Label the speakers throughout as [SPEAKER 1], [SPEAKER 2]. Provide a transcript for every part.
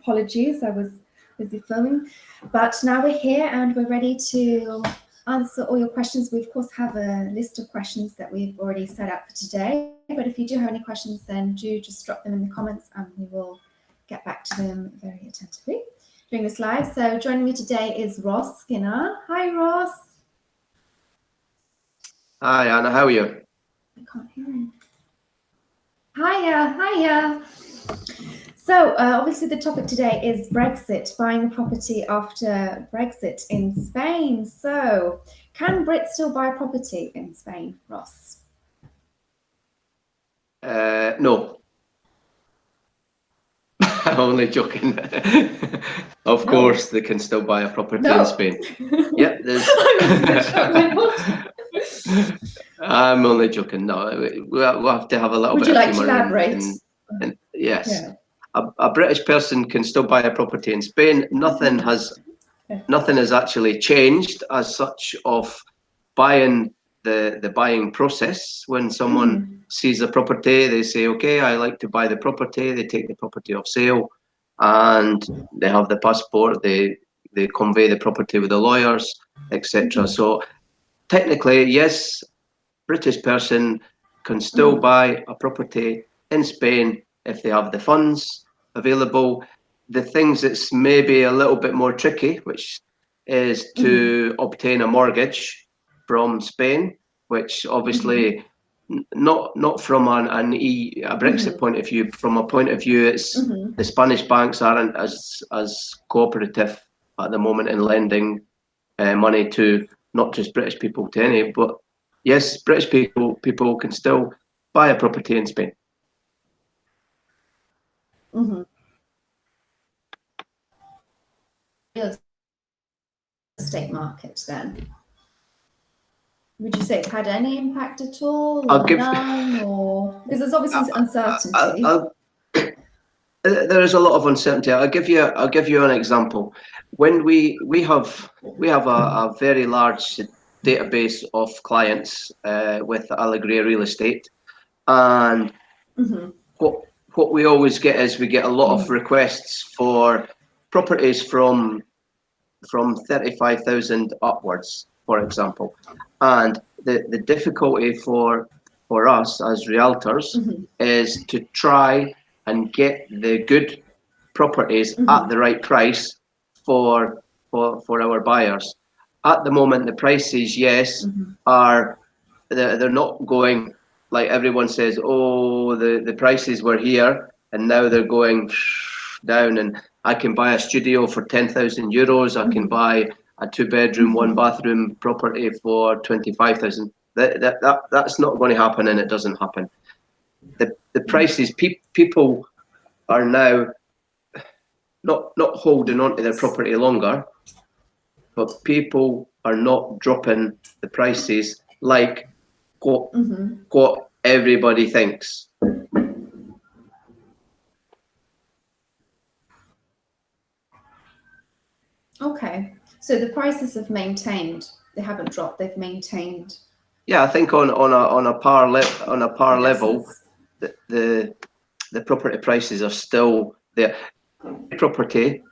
[SPEAKER 1] Apologies, I was busy filming. But now we're here and we're ready to answer all your questions. We, of course, have a list of questions that we've already set up for today. But if you do have any questions, then do just drop them in the comments and we will get back to them very attentively during this live. So joining me today is Ross Skinner. Hi, Ross.
[SPEAKER 2] Hi, Anna. How are you?
[SPEAKER 1] I can't hear him. Hiya. So obviously the topic today is Brexit, buying a property after Brexit in Spain. So can Brits still buy property in Spain, Ross?
[SPEAKER 2] No. I'm only joking. Of course, they can still buy a property in Spain. Yep, there's. I'm only joking. No, we'll have to have a little
[SPEAKER 1] bit of humor. Would you like to elaborate?
[SPEAKER 2] Yes. Yeah. A British person can still buy a property in Spain. Nothing has actually changed as such of buying the buying process. When someone sees a property, they say, okay, I like to buy the property. They take the property off sale and they have the passport. They convey the property with the lawyers, etc. So technically, yes, British person can still buy a property in Spain if they have the funds available. The things that's maybe a little bit more tricky, which is to obtain a mortgage from Spain, which obviously not from a Brexit point of view. From a point of view, it's the Spanish banks aren't as cooperative at the moment in lending money to not just British people, to any, but yes, British people can still buy a property in Spain.
[SPEAKER 1] Real estate market then? Would you say it's had any impact at all, or none, or because there's obviously uncertainty?
[SPEAKER 2] There is a lot of uncertainty. I'll give you an example. When we have a very large database of clients with Allegria Real Estate, and what we always get is we get a lot of requests for properties from 35,000 upwards, for example. And the difficulty for us as realtors is to try and get the good properties at the right price for our buyers. At the moment, the prices, yes, they're not going like everyone says, oh, the prices were here and now they're going down, and I can buy a studio for 10,000 euros. I can buy a 2-bedroom, 1-bathroom property for 25,000. That's not going to happen, and it doesn't happen. The prices, people are now not holding on to their property longer, but people are not dropping the prices like what everybody thinks.
[SPEAKER 1] Okay, so the prices have maintained. They haven't dropped. They've maintained.
[SPEAKER 2] Yeah, I think on a par level, the property prices are still there. Property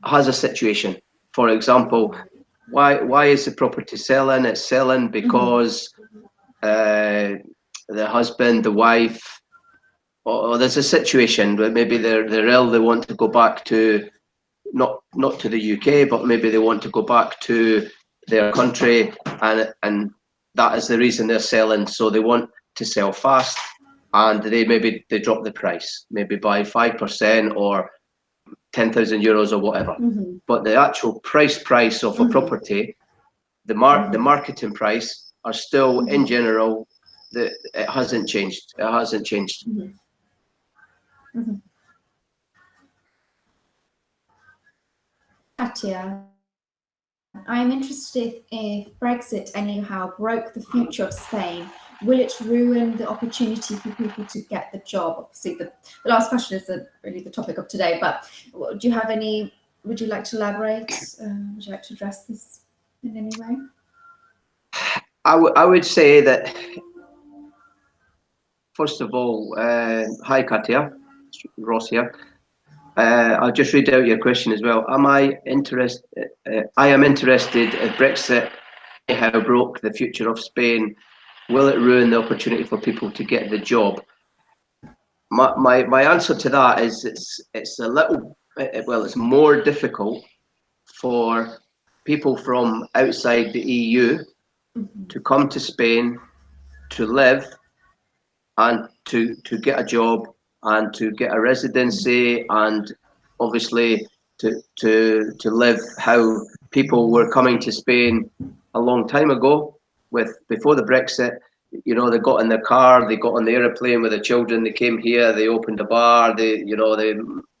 [SPEAKER 2] has a situation. For example, why is the property selling? It's selling because the husband, the wife, or there's a situation where maybe they're ill. They want to go back to not to the UK, but maybe they want to go back to their country, and that is the reason they're selling. So they want to sell fast, and they drop the price, maybe by 5% or 10,000 euros or whatever. But the actual price of a property, the marketing price, are still in general. It hasn't changed. It hasn't changed.
[SPEAKER 1] Katia, I am interested if Brexit anyhow broke the future of Spain. Will it ruin the opportunity for people to get the job? Obviously, the last question isn't really the topic of today, but do you have any? Would you like to elaborate? Would you like to address this in any way?
[SPEAKER 2] I would say that, first of all, hi Katia, Ross here. I'll just read out your question as well. I am interested if Brexit how broke the future of Spain. Will it ruin the opportunity for people to get the job? My answer to that is it's a little, well, it's more difficult for people from outside the EU to come to Spain, to live, and to get a job, and to get a residency, and obviously to live how people were coming to Spain a long time ago, before the Brexit. You know, they got in their car, they got on the airplane with their children, they came here, they opened a bar, they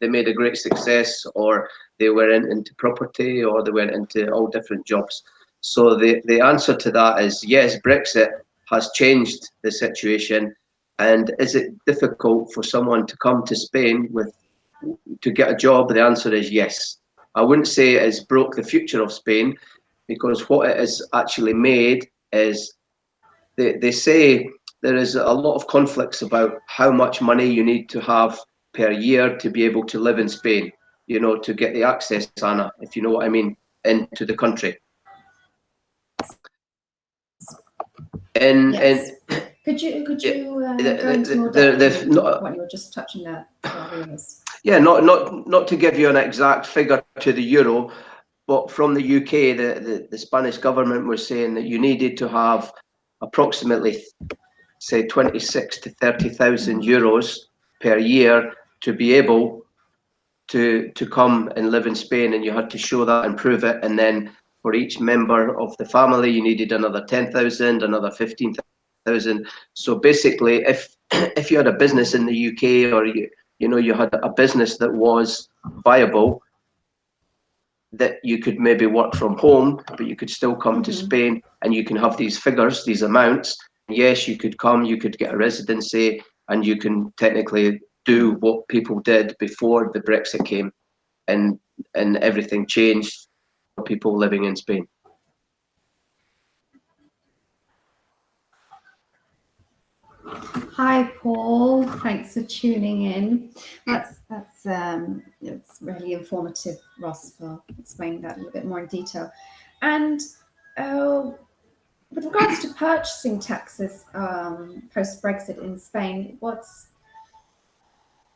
[SPEAKER 2] made a great success, or they went into property, or they went into all different jobs. So the answer to that is yes, Brexit has changed the situation. And is it difficult for someone to come to Spain to get a job? The answer is yes. I wouldn't say it's broke the future of Spain, because what it has actually made is they say there is a lot of conflicts about how much money you need to have per year to be able to live in Spain, you know, to get the access, Anna, if you know what I mean, into the country.
[SPEAKER 1] Yes. Could you go into more depth what you were just touching there?
[SPEAKER 2] Yeah, not to give you an exact figure to the euro, but from the UK, the Spanish government was saying that you needed to have approximately, say, 26 to 30,000 euros per year to be able to come and live in Spain, and you had to show that and prove it. And then for each member of the family, you needed another 10,000, another 15,000. So basically, if you had a business in the UK, or you had a business that was viable, that you could maybe work from home, but you could still come to Spain, and you can have these figures, these amounts. Yes, you could come, you could get a residency, and you can technically do what people did before the Brexit came, and everything changed for people living in Spain.
[SPEAKER 1] Hi, Paul. Thanks for tuning in. That's it's really informative, Ross, for explaining that a little bit more in detail. And with regards to purchasing taxes post Brexit in Spain, what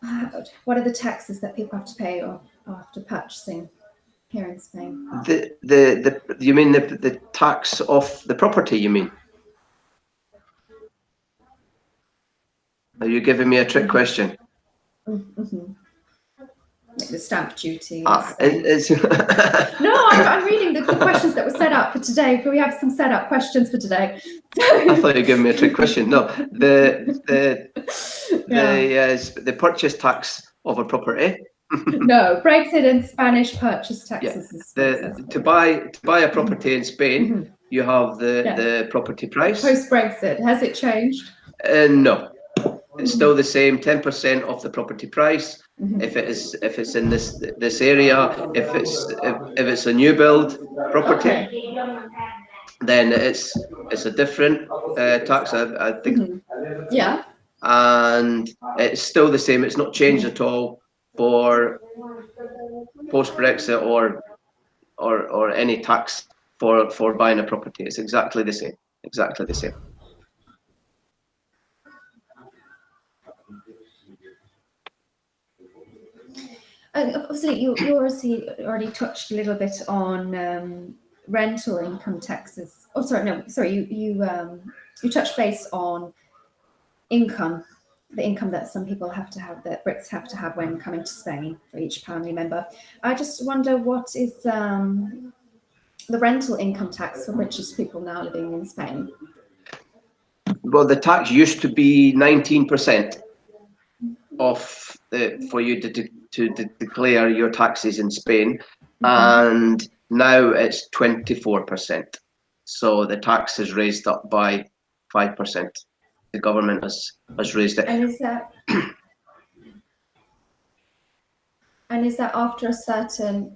[SPEAKER 1] are the taxes that people have to pay after purchasing here in Spain?
[SPEAKER 2] You mean the tax off the property? You mean? Are you giving me a trick question?
[SPEAKER 1] Like the stamp duty.
[SPEAKER 2] No,
[SPEAKER 1] I'm reading the questions that were set up for today. But we have some set up questions for today.
[SPEAKER 2] I thought you were giving me a trick question. No, the purchase tax of a property.
[SPEAKER 1] No, Brexit and Spanish purchase taxes.
[SPEAKER 2] Yeah. To buy a property in Spain, you have the property price.
[SPEAKER 1] Post Brexit, has it changed?
[SPEAKER 2] No, it's still the same. 10% of the property price. If it's in this area, if it's a new build property, then it's a different tax. I think.
[SPEAKER 1] Yeah.
[SPEAKER 2] And it's still the same. It's not changed at all for post Brexit or any tax for buying a property. It's exactly the same. Exactly the same.
[SPEAKER 1] Obviously, you already touched a little bit on rental income taxes. Oh, sorry, no, sorry. You touched base on income, the income that some people have to have, that Brits have to have when coming to Spain for each family member. I just wonder, what is the rental income tax for British people now living in Spain?
[SPEAKER 2] Well, the tax used to be 19% for you to declare your taxes in Spain, and now it's 24%. So the tax is raised up by 5%. The government has raised it.
[SPEAKER 1] And is that after a certain?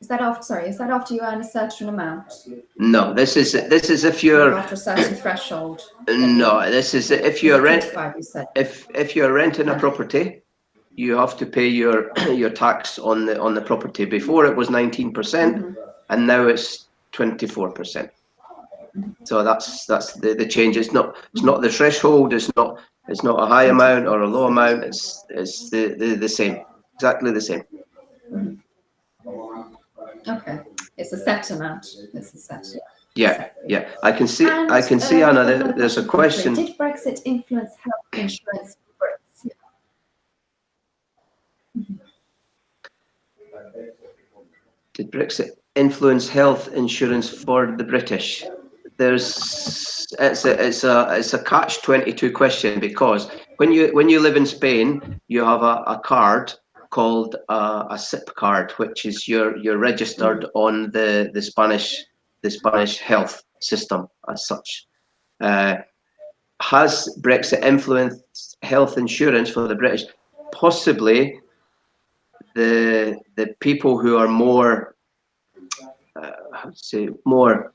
[SPEAKER 1] Is that after you earn a certain amount?
[SPEAKER 2] No, this is if you're
[SPEAKER 1] after a certain threshold.
[SPEAKER 2] No, this is if you're renting a property, you have to pay your your tax on the property. Before it was 19%, and now it's 24%. So that's the change. It's not the threshold. It's not a high amount or a low amount. It's the same, exactly the same.
[SPEAKER 1] Okay, it's a set amount. It's a set.
[SPEAKER 2] Yeah, yeah. I can see Anna. There's a question.
[SPEAKER 1] Did Brexit influence health insurance for Brits?
[SPEAKER 2] Did Brexit influence health insurance for the British? It's a catch-22 question, because when you live in Spain, you have a card called a SIP card, which is you're registered on the Spanish health system as such. Has Brexit influenced health insurance for the British? Possibly. The people who are more more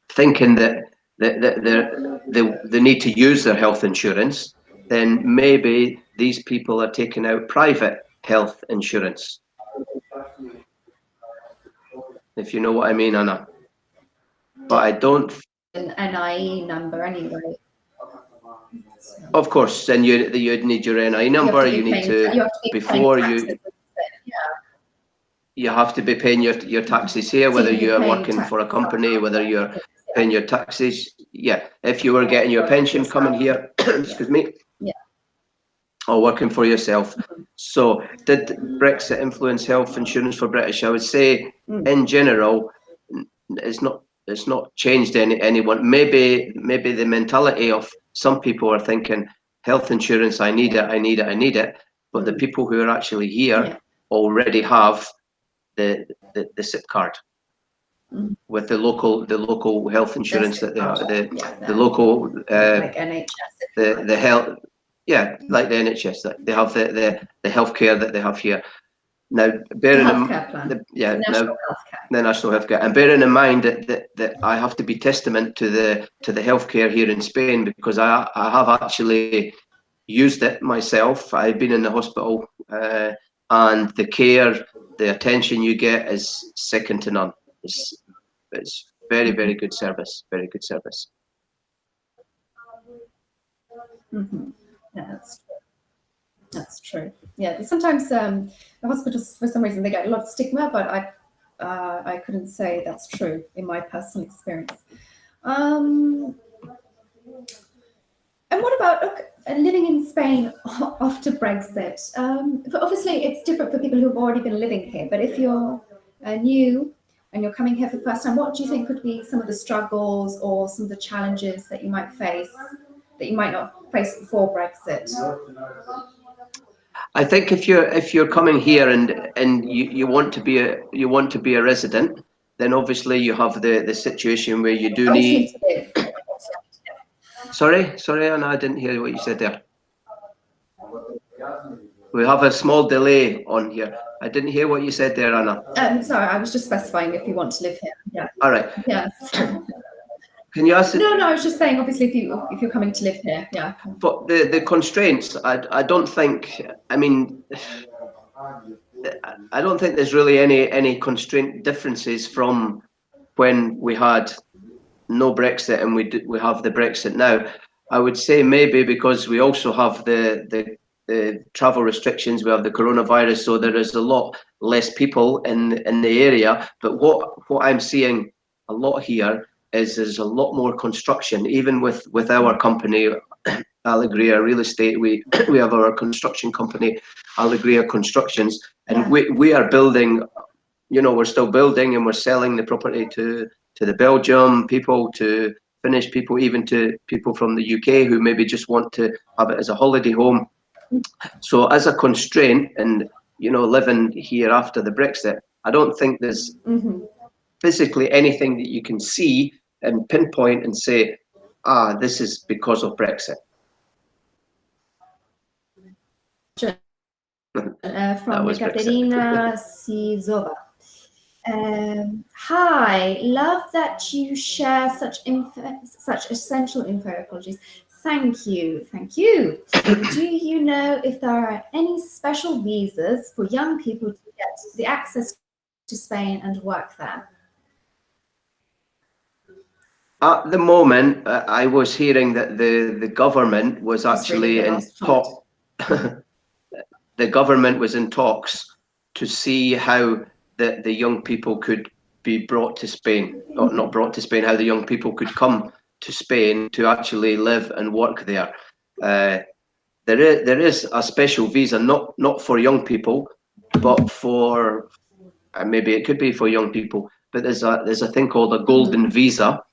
[SPEAKER 2] thinking that they need to use their health insurance, then maybe these people are taking out private health insurance. If you know what I mean, Anna. But I don't.
[SPEAKER 1] An NIE number anyway.
[SPEAKER 2] Of course, then you'd need your NIE number. You need to before you. You have to be paying your taxes here, whether you're working for a company, whether you're paying your taxes. Yeah, if you were getting your pension coming here, excuse me, or working for yourself. So did Brexit influence health insurance for British? I would say in general, it's not changed anyone. Maybe the mentality of some people are thinking health insurance, I need it. But the people who are actually here already have the SIP card with the local health insurance that they have, the local
[SPEAKER 1] like NHS,
[SPEAKER 2] the health, like the NHS, that they have the healthcare that they have here. Now, bearing in mind, the national healthcare, and bearing in mind that I have to be testament to the healthcare here in Spain, because I have actually used it myself. I've been in the hospital, and the care, the attention you get is second to none. It's very, very good service. Very good service.
[SPEAKER 1] Yeah, that's true. Yeah, sometimes the hospitals, for some reason, they get a lot of stigma, but I couldn't say that's true in my personal experience. And what about living in Spain after Brexit? Obviously, it's different for people who've already been living here. But if you're new and you're coming here for the first time, what do you think could be some of the struggles or some of the challenges that you might face that you might not face before Brexit?
[SPEAKER 2] I think if you're coming here and you want to be a resident, then obviously you have the situation where you do need. Sorry, Anna, I didn't hear what you said there. We have a small delay on here. I didn't hear what you said there, Anna.
[SPEAKER 1] Sorry, I was just specifying if you want to live here. Yeah.
[SPEAKER 2] All right.
[SPEAKER 1] Yes.
[SPEAKER 2] Can you ask?
[SPEAKER 1] No, I was just saying, obviously, if you're coming to live here, yeah.
[SPEAKER 2] But the constraints, I don't think. I mean, I don't think there's really any constraint differences from when we had no Brexit and we have the Brexit now. I would say maybe because we also have the travel restrictions, we have the coronavirus, so there is a lot less people in the area. But what I'm seeing a lot here is there's a lot more construction, even with our company, Alegria Real Estate. We have our construction company, Alegria Constructions, and we are building. We're still building, and we're selling the property to the Belgium people, to Finnish people, even to people from the UK who maybe just want to have it as a holiday home. So as a constraint, and living here after the Brexit, I don't think there's physically anything that you can see and pinpoint and say, this is because of Brexit.
[SPEAKER 1] From Katerina Sizova. Hi, love that you share such essential info. Apologies. Thank you. Do you know if there are any special visas for young people to get the access to Spain and work there?
[SPEAKER 2] At the moment, I was hearing that the government was actually in talk. The government was in talks to see how the young people could be brought to Spain, or not brought to Spain, how the young people could come to Spain to actually live and work there. There is a special visa, not for young people, but for maybe it could be for young people. But there's a thing called a golden visa,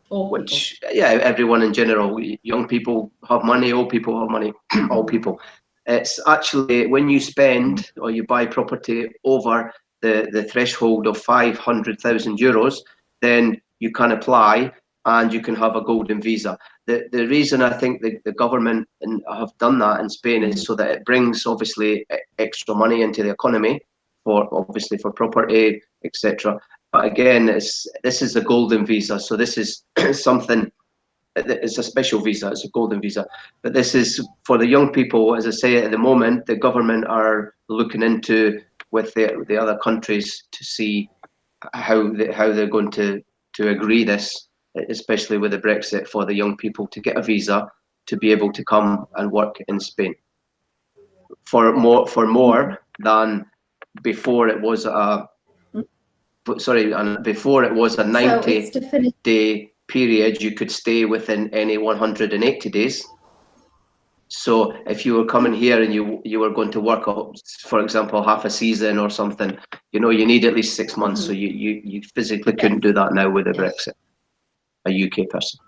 [SPEAKER 2] which everyone in general, young people have money, old people have money, all people. It's actually when you spend or you buy property over the threshold of €500,000, then you can apply and you can have a golden visa. The reason I think the government have done that in Spain is so that it brings obviously extra money into the economy for property, etc. But again, this is a golden visa, so this is something. It's a special visa. It's a golden visa, but this is for the young people. As I say, at the moment, the government are looking into with the other countries to see how they're going to agree this, especially with the Brexit, for the young people to get a visa to be able to come and work in Spain for more than before it was a. Sorry, and before it was a 90-day period, you could stay within any 180 days. So if you were coming here and you were going to work, for example, half a season or something, you need at least 6 months. So you physically couldn't do that now with the Brexit, a UK person.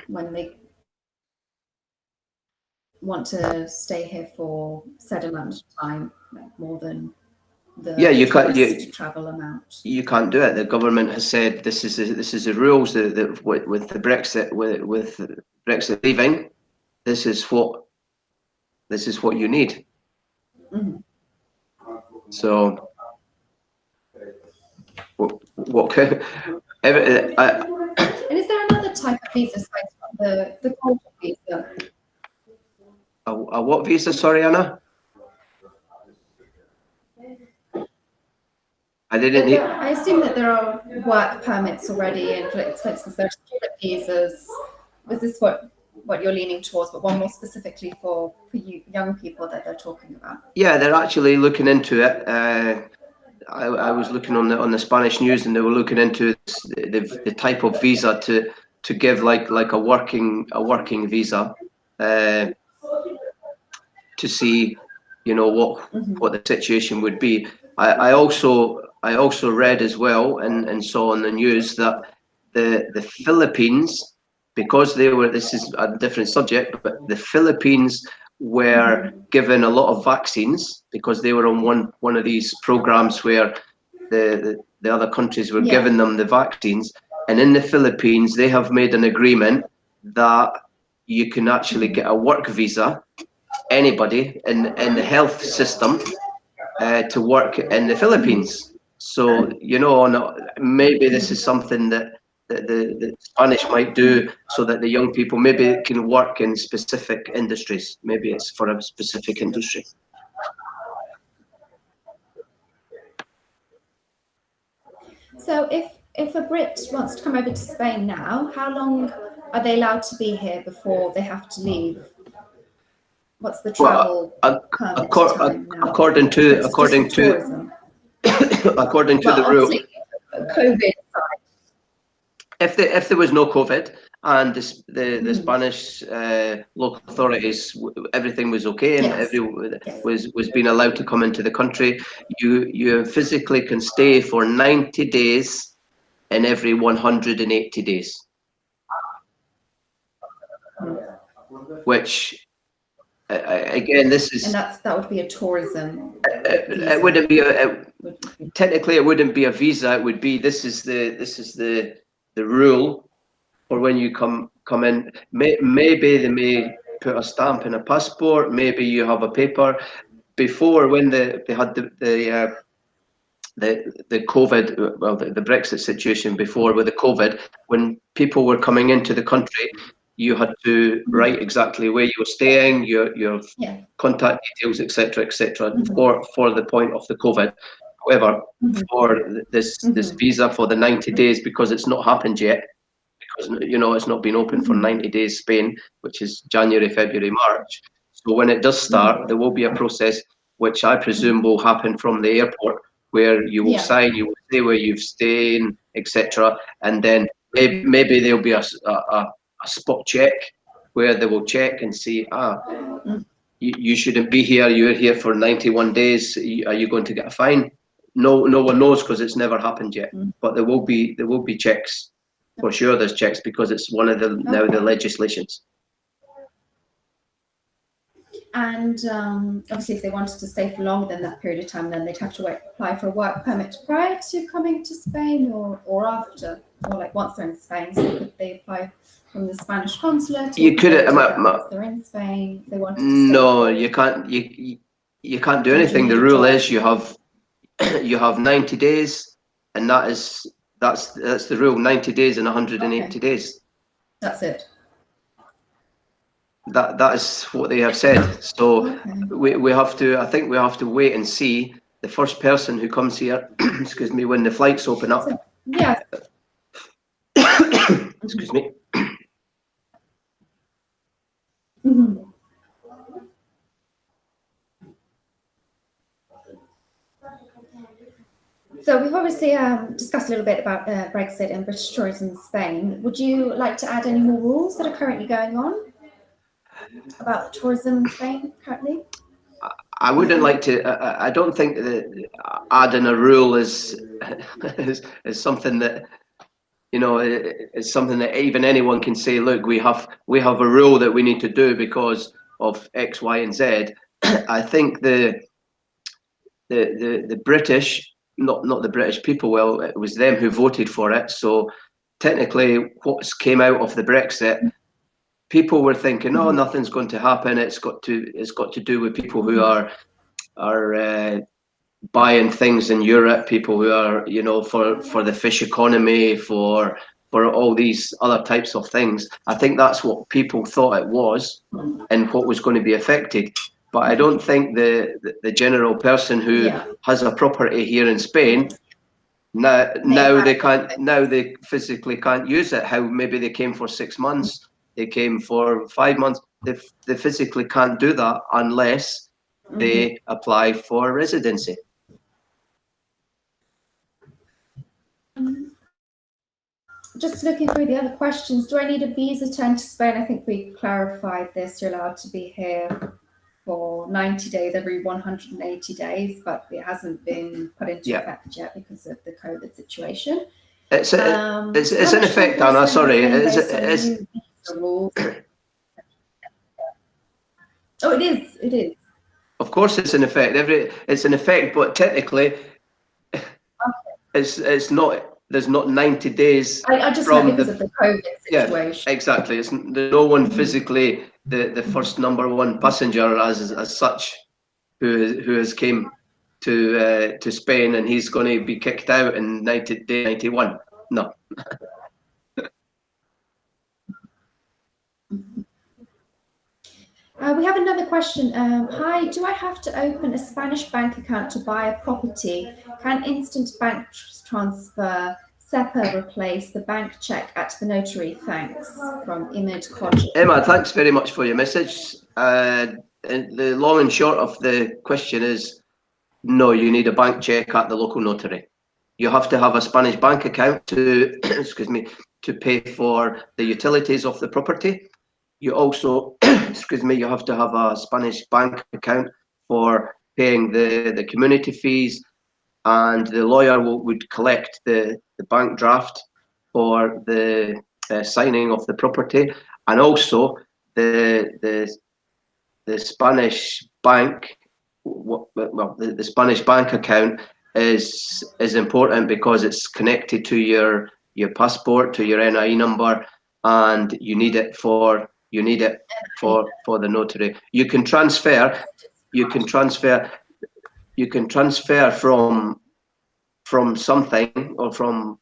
[SPEAKER 1] When they want to stay here for said amount of time, like more than the travel amount.
[SPEAKER 2] You can't do it. The government has said this is the rules that with the Brexit with Brexit leaving, this is what you need. So what could
[SPEAKER 1] and is there another type of visa like the culture visa?
[SPEAKER 2] A what visa? Sorry, Anna. I didn't hear.
[SPEAKER 1] I assume that there are work permits already, and for instance, there are student visas. Was this what you're leaning towards, but one more specifically for you young people that they're talking about?
[SPEAKER 2] Yeah, they're actually looking into it. I was looking on the Spanish news, and they were looking into the type of visa to give like a working visa to see what the situation would be. I also read as well and saw on the news that the Philippines, because this is a different subject, but the Philippines were given a lot of vaccines because they were on one of these programs where the other countries were giving them the vaccines. And in the Philippines, they have made an agreement that you can actually get a work visa, anybody in the health system, to work in the Philippines. So maybe this is something that the Spanish might do, so that the young people maybe can work in specific industries. Maybe it's for a specific industry.
[SPEAKER 1] So if a Brit wants to come over to Spain now, how long are they allowed to be here before they have to leave? What's the travel permit time now?
[SPEAKER 2] According to the rule,
[SPEAKER 1] COVID.
[SPEAKER 2] If there was no COVID and the Spanish local authorities, everything was okay and everyone was being allowed to come into the country, you physically can stay for 90 days in every 180 days, which again, this is,
[SPEAKER 1] and that would be a tourism.
[SPEAKER 2] It wouldn't be technically it wouldn't be a visa. It would be this is the rule for when you come in. Maybe they may put a stamp in a passport. Maybe you have a paper. Before, when they had the COVID, well, the Brexit situation before with the COVID, when people were coming into the country, you had to write exactly where you were staying, your contact details, etc., for the point of the COVID. However, for this visa for the 90 days, because it's not happened yet, because it's not been open for 90 days, Spain, which is January, February, March. So when it does start, there will be a process which I presume will happen from the airport, where you will sign, you will say where you've stayed, etc. And then maybe there'll be a spot check where they will check and see, you shouldn't be here. You're here for 91 days. Are you going to get a fine? No one knows, because it's never happened yet. But there will be checks. For sure, there's checks, because it's one of the now the legislations.
[SPEAKER 1] And obviously, if they wanted to stay for longer than that period of time, then they'd have to apply for a work permit prior to coming to Spain, or after, or like once they're in Spain. So could they apply from the Spanish consulate?
[SPEAKER 2] You could.
[SPEAKER 1] Once they're in Spain, they want to.
[SPEAKER 2] No, you can't. You can't do anything. The rule is you have 90 days, and that's the rule. 90 days and 180 days.
[SPEAKER 1] That's it.
[SPEAKER 2] That is what they have said. So we have to. I think we have to wait and see the first person who comes here. Excuse me. When the flights open up.
[SPEAKER 1] Yeah.
[SPEAKER 2] Excuse me.
[SPEAKER 1] So we've obviously discussed a little bit about Brexit and British tourism in Spain. Would you like to add any more rules that are currently going on about tourism in Spain currently?
[SPEAKER 2] I wouldn't like to. I don't think that adding a rule is something that it's something that even anyone can say. Look, we have a rule that we need to do because of X, Y, and Z. I think the British, not the British people. Well, it was them who voted for it. So technically, what came out of the Brexit, people were thinking, "Oh, nothing's going to happen. It's got to do with people who are buying things in Europe, people who are, for the fish economy, for all these other types of things." I think that's what people thought it was, and what was going to be affected. But I don't think the general person who has a property here in Spain now they physically can't use it. How maybe they came for 6 months. They came for 5 months. They physically can't do that unless they apply for residency.
[SPEAKER 1] Just looking through the other questions. Do I need a visa to enter Spain? I think we clarified this. You're allowed to be here for 90 days every 180 days, but it hasn't been put into effect yet because of the COVID situation.
[SPEAKER 2] It's in effect, Anna. Sorry,
[SPEAKER 1] Oh, it is. It is.
[SPEAKER 2] Of course, it's in effect. It's in effect, but technically, it's not. There's not 90 days.
[SPEAKER 1] I just meant because of the COVID situation.
[SPEAKER 2] Yeah, exactly. There's no one physically the first number one passenger as such who has came to Spain, and he's going to be kicked out in day 91. No.
[SPEAKER 1] We have another question. Hi, do I have to open a Spanish bank account to buy a property? Can instant bank transfer SEPA replace the bank check at the notary? Thanks. From Imad Kodji.
[SPEAKER 2] Emma, thanks very much for your message. And the long and short of the question is, no, you need a bank check at the local notary. You have to have a Spanish bank account to, excuse me, to pay for the utilities of the property. You also, excuse me, you have to have a Spanish bank account for paying the community fees, and the lawyer would collect the bank draft for the signing of the property, and also the Spanish bank. Well, the Spanish bank account is important because it's connected to your passport, to your NIE number, and you need it for the notary. You can transfer from from something, or from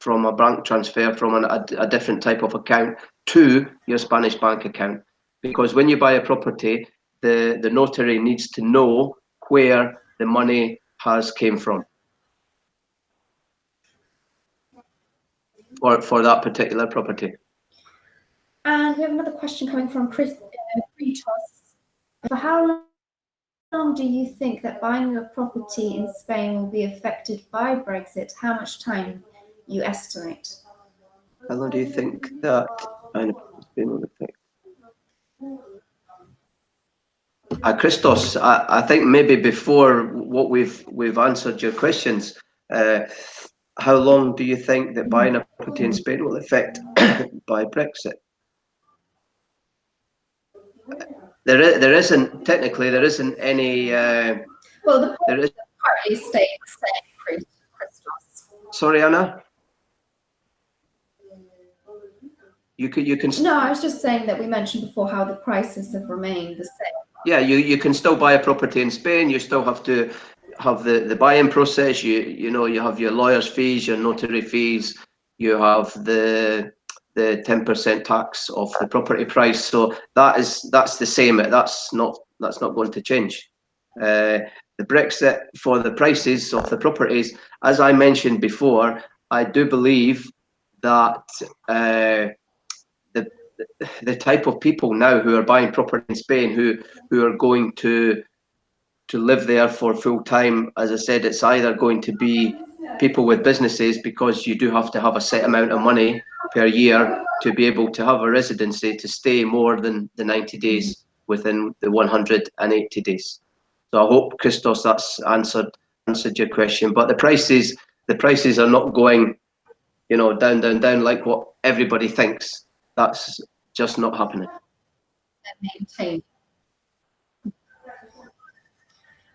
[SPEAKER 2] a bank transfer from a different type of account to your Spanish bank account. Because when you buy a property, the notary needs to know where the money has came from for that particular property.
[SPEAKER 1] And we have another question coming from Chris Kritos. For how long do you think that buying a property in Spain will be affected by Brexit? How much time you estimate?
[SPEAKER 2] How long do you think that buying a property in Spain will affect? Christos, I think maybe before what we've answered your questions, how long do you think that buying a property in Spain will affect by Brexit? There isn't any.
[SPEAKER 1] Well, the policy partly stays the same, Christos.
[SPEAKER 2] Sorry, Anna. You can.
[SPEAKER 1] No, I was just saying that we mentioned before how the prices have remained the same.
[SPEAKER 2] Yeah, you can still buy a property in Spain. You still have to have the buying process. You know you have your lawyer's fees, your notary fees. You have the 10% tax of the property price. So that's the same. That's not going to change. The Brexit for the prices of the properties, as I mentioned before, I do believe that the type of people now who are buying property in Spain who are going to live there for full time, as I said, it's either going to be people with businesses, because you do have to have a set amount of money per year to be able to have a residency to stay more than the 90 days within the 180 days. So I hope, Christos, that's answered your question. But the prices are not going, down like what everybody thinks. That's just not happening.
[SPEAKER 1] Maintain.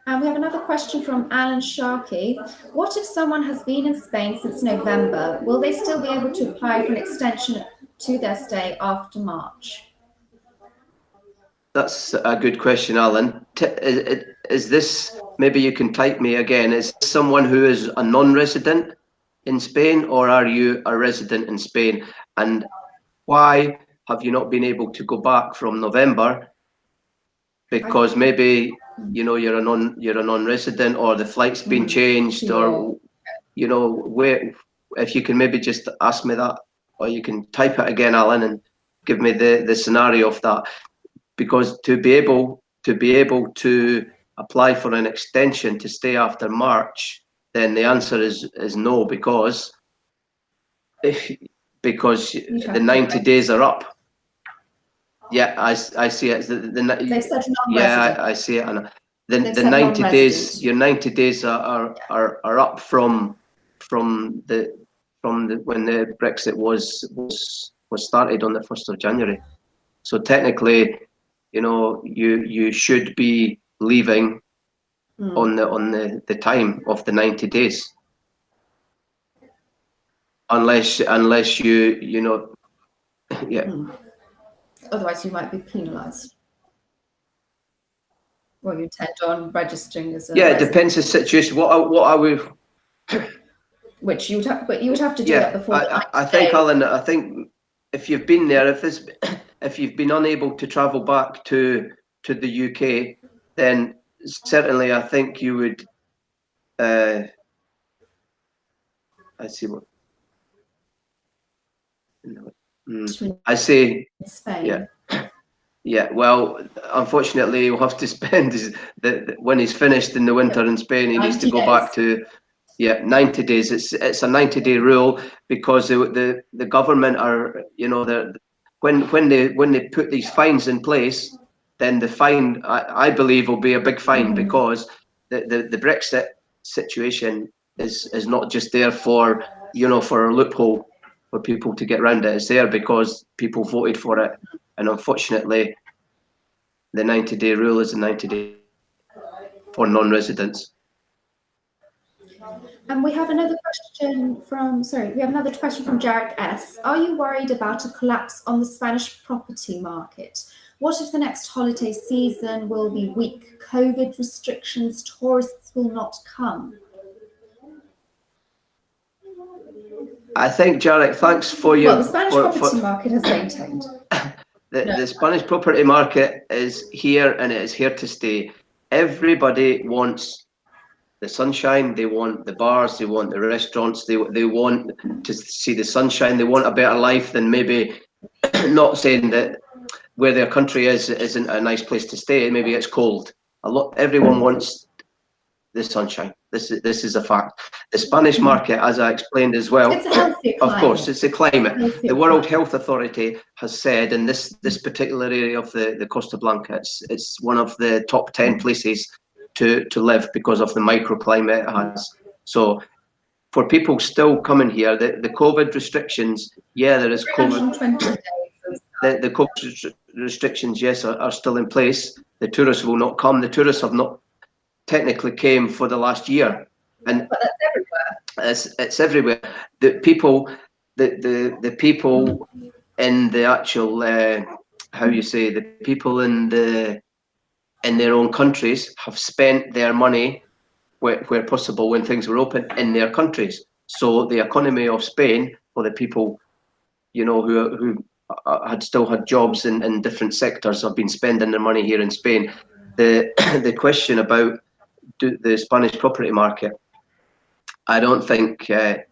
[SPEAKER 1] And we have another question from Alan Sharkey. What if someone has been in Spain since November? Will they still be able to apply for an extension to their stay after March?
[SPEAKER 2] That's a good question, Alan. Is this, maybe you can type me again, is someone who is a non-resident in Spain, or are you a resident in Spain? And why have you not been able to go back from November? Because maybe you're a non-resident, or the flight's been changed, or where. If you can maybe just ask me that, or you can type it again, Alan, and give me the scenario of that. Because to be able to apply for an extension to stay after March, then the answer is no, because the 90 days are up. Yeah, I see it.
[SPEAKER 1] They've said non-resident.
[SPEAKER 2] Yeah, I see it. And the 90 days, your 90 days are up from the when the Brexit was started on the 1st of January. So technically, you should be leaving on the time of the 90 days, unless you yeah.
[SPEAKER 1] Otherwise, you might be penalised. Well, you intend on registering as a
[SPEAKER 2] resident. It depends the situation. What I would.
[SPEAKER 1] Which you would have to do that before.
[SPEAKER 2] I think, Alan. I think if you've been there, if you've been unable to travel back to the UK, then certainly I think you would. I see what. I say.
[SPEAKER 1] Spain.
[SPEAKER 2] Yeah. Well, unfortunately, he'll have to spend when he's finished in the winter in Spain. He needs to go back to 90 days. It's a 90-day rule, because the government are when they put these fines in place, then the fine I believe will be a big fine, because the Brexit situation is not just there for for a loophole for people to get around it. It's there because people voted for it, and unfortunately, the 90-day rule is a 90-day for non-residents.
[SPEAKER 1] And we have another question from Jarek S. Are you worried about a collapse on the Spanish property market? What if the next holiday season will be weak? COVID restrictions, tourists will not come.
[SPEAKER 2] I think, Jarek, thanks for your.
[SPEAKER 1] Well, the Spanish property market has maintained.
[SPEAKER 2] The Spanish property market is here and it is here to stay. Everybody wants the sunshine, they want the bars, they want the restaurants, they want to see the sunshine, they want a better life than maybe, not saying that where their country isn't a nice place to stay, maybe it's cold. Everyone wants the sunshine. This is a fact. The Spanish market, as I explained as well,
[SPEAKER 1] it's a healthy climate.
[SPEAKER 2] Of course, it's a climate. The World Health Authority has said in this particular area of the Costa Blanca, it's one of the top 10 places to live because of the microclimate it has. So for people still coming here, the COVID restrictions, yeah, there is COVID. The COVID restrictions, yes, are still in place. The tourists will not come. The tourists have not technically came for the last year, and
[SPEAKER 1] but that's everywhere.
[SPEAKER 2] It's everywhere. The people, the people in the actual the people in their own countries have spent their money where possible when things were open in their countries. So the economy of Spain, for the people, who had still had jobs in different sectors, have been spending their money here in Spain. The question about the Spanish property market, I don't think that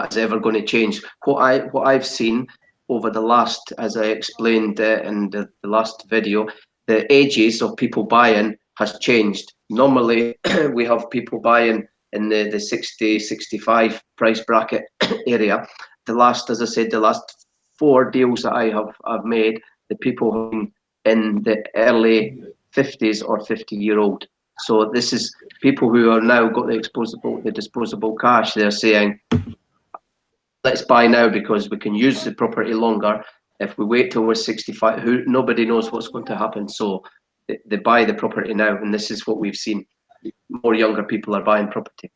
[SPEAKER 2] is ever going to change. What I've seen over the last, as I explained in the last video, the ages of people buying has changed. Normally, we have people buying in the 60, 65 price bracket area. As I said, the last 4 deals that I've made, the people have been in the early 50s or 50-year-old. So this is people who are now got the disposable cash. They're saying, let's buy now because we can use the property longer. If we wait till we're 65, nobody knows what's going to happen. So they buy the property now, and this is what we've seen. More younger people are buying property.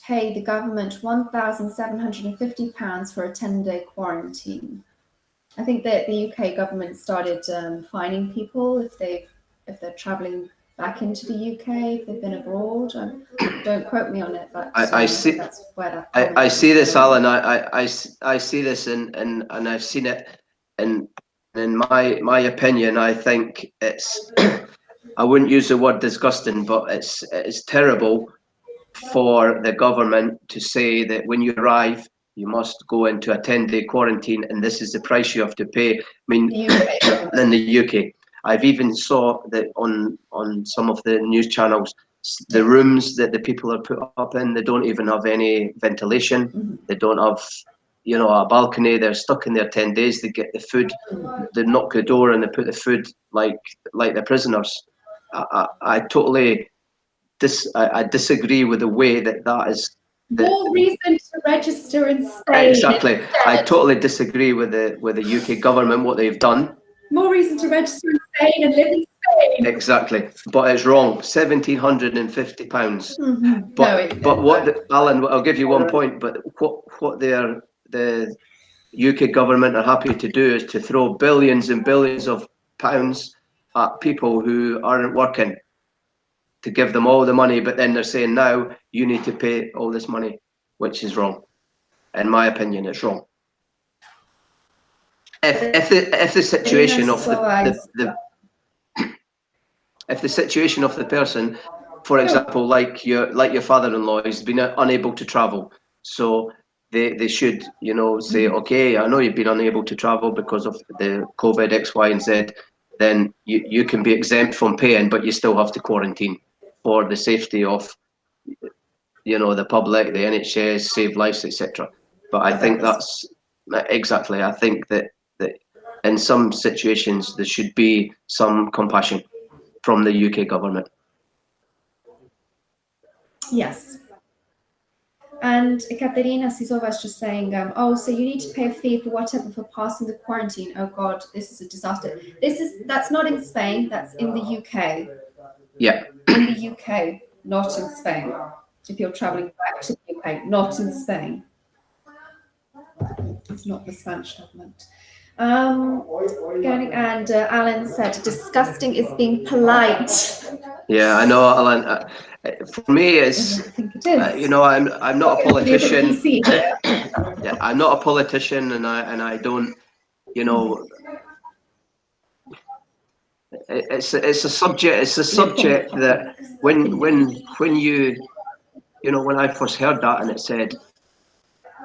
[SPEAKER 1] Pay the government £1,750 for a 10-day quarantine. I think that the UK government started fining people if they're travelling back into the UK, if they've been abroad. Don't quote me on it, but
[SPEAKER 2] I see
[SPEAKER 1] that's where that
[SPEAKER 2] I see this, Alan. I see this, and I've seen it. And in my opinion, I think it's I wouldn't use the word disgusting, but it's terrible for the government to say that when you arrive, you must go into a 10-day quarantine, and this is the price you have to pay. I mean, in the UK, I've even saw that on some of the news channels, the rooms that the people are put up in, they don't even have any ventilation.
[SPEAKER 1] Mm-hmm.
[SPEAKER 2] They don't have, a balcony. They're stuck in there 10 days. They get the food. They knock the door and they put the food like the prisoners. I totally. I disagree with the way that is.
[SPEAKER 1] More reason to register in Spain.
[SPEAKER 2] Exactly. I totally disagree with the UK government, what they've done.
[SPEAKER 1] More reason to register in Spain and live in Spain.
[SPEAKER 2] Exactly. But it's wrong. £1,750.
[SPEAKER 1] Mm-hmm.
[SPEAKER 2] But Alan, I'll give you one point, but what the UK government are happy to do is to throw billions and billions of pounds at people who aren't working, to give them all the money, but then they're saying now you need to pay all this money, which is wrong. In my opinion, it's wrong. If the situation of if the situation of the person, for example, like your father-in-law, has been unable to travel, so they should, say, okay, I know you've been unable to travel because of the COVID X, Y, and Z. Then you can be exempt from paying, but you still have to quarantine for the safety of, the public, the NHS, save lives, etc. But I think that's exactly. I think that in some situations there should be some compassion from the UK government.
[SPEAKER 1] Yes. And Katerina Sisova is just saying, so you need to pay a fee for whatever for passing the quarantine. Oh God, this is a disaster. That's not in Spain, that's in the UK.
[SPEAKER 2] Yeah.
[SPEAKER 1] In the UK, not in Spain. If you're traveling back to the UK, not in Spain. It's not the Spanish government. And Alan said, disgusting is being polite.
[SPEAKER 2] Yeah, I know, Alan. For me, it's,
[SPEAKER 1] I think it is.
[SPEAKER 2] you know, I'm not a politician.
[SPEAKER 1] Yeah,
[SPEAKER 2] Yeah, I'm not a politician, and I don't, you know, it's a subject. It's a subject that when you know, when I first heard that and it said,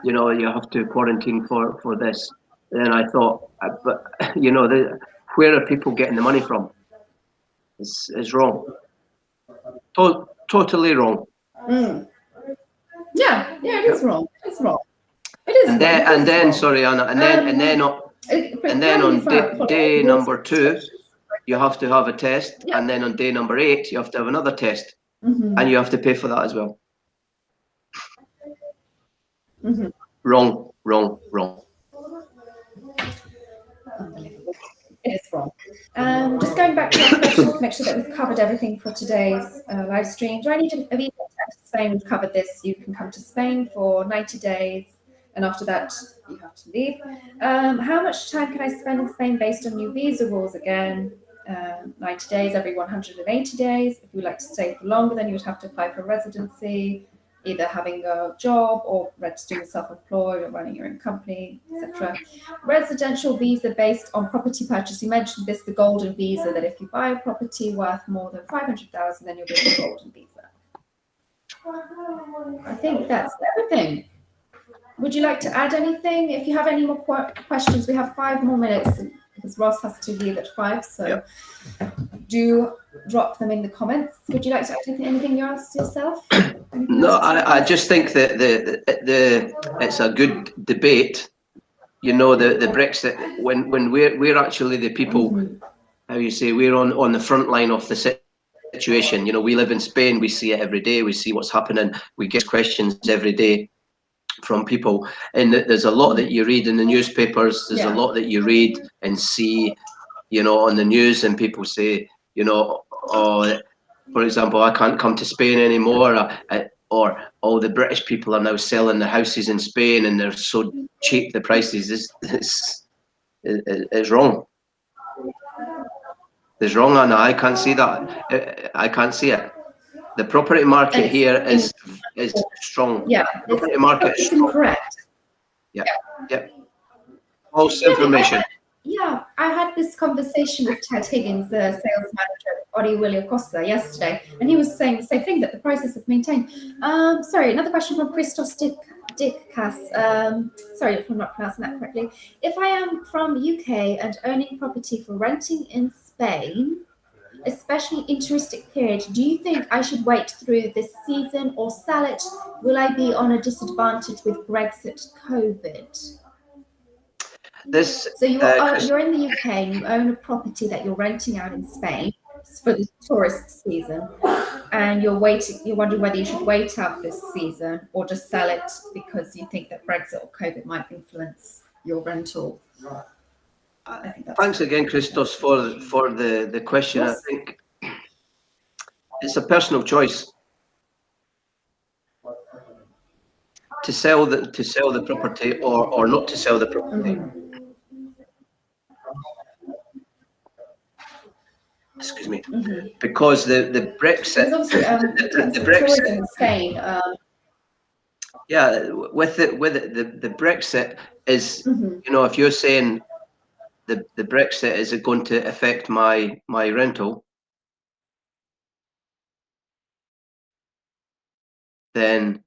[SPEAKER 2] you know, you have to quarantine for this, then I thought, but you know, where are people getting the money from? It's wrong. Totally wrong.
[SPEAKER 1] Yeah, it is wrong. It's wrong. It is
[SPEAKER 2] And
[SPEAKER 1] wrong.
[SPEAKER 2] then sorry, Anna, and then on day number 2, you have to have a test, and then on day number 8, you have to have another test, and you have to pay for that as well. Wrong.
[SPEAKER 1] It is wrong. Just going back to our questions to make sure that we've covered everything for today's live stream. Do I need a visa to Spain? We've covered this. You can come to Spain for 90 days, and after that, you have to leave. How much time can I spend in Spain based on new visa rules again? 90 days every 180 days. If you would like to stay for longer, then you would have to apply for residency, either having a job or registering as self-employed or running your own company, etc. Residential visa based on property purchase. You mentioned this, the golden visa, that if you buy a property worth more than 500,000, then you'll get the golden visa. I think that's everything. Would you like to add anything? If you have any more questions, we have 5 more minutes because Ross has to leave at 5. So do drop them in the comments. Would you like to add anything you asked yourself?
[SPEAKER 2] No, I just think that it's a good debate. You know, the Brexit, when we're actually the people, how you say, we're on the front line of the situation. You know, we live in Spain, we see it every day, we see what's happening, we get questions every day from people, and there's a lot that you read in the newspapers, there's a lot that you read and see, you know, on the news, and people say, you know, oh, for example, I can't come to Spain anymore, or oh, the British people are now selling the houses in Spain and they're so cheap, the prices is wrong. It's wrong, Anna. I can't see that. I can't see it. The property market here is strong.
[SPEAKER 1] Yeah,
[SPEAKER 2] property market is strong.
[SPEAKER 1] Incorrect.
[SPEAKER 2] Yeah. False information.
[SPEAKER 1] Yeah, I had this conversation with Ted Higgins, the sales manager at Orihuela Costa yesterday, and he was saying the same thing, that the prices have maintained. Sorry, another question from Christos Dickas. Sorry if I'm not pronouncing that correctly. If I am from UK and owning property for renting in Spain, especially in touristic period, do you think I should wait through this season or sell it? Will I be on a disadvantage with Brexit, COVID? So you're in the UK and you own a property that you're renting out in Spain for the tourist season, and you're wondering whether you should wait out this season or just sell it because you think that Brexit or COVID might influence your rental.
[SPEAKER 2] Thanks again, Christos, for the question. Yes. I think it's a personal choice to sell the property or not to sell the property. Excuse me, because the Brexit, the Brexit
[SPEAKER 1] in Spain.
[SPEAKER 2] Yeah, with the Brexit is, you know, if you're saying the Brexit, is it going to affect my rental, then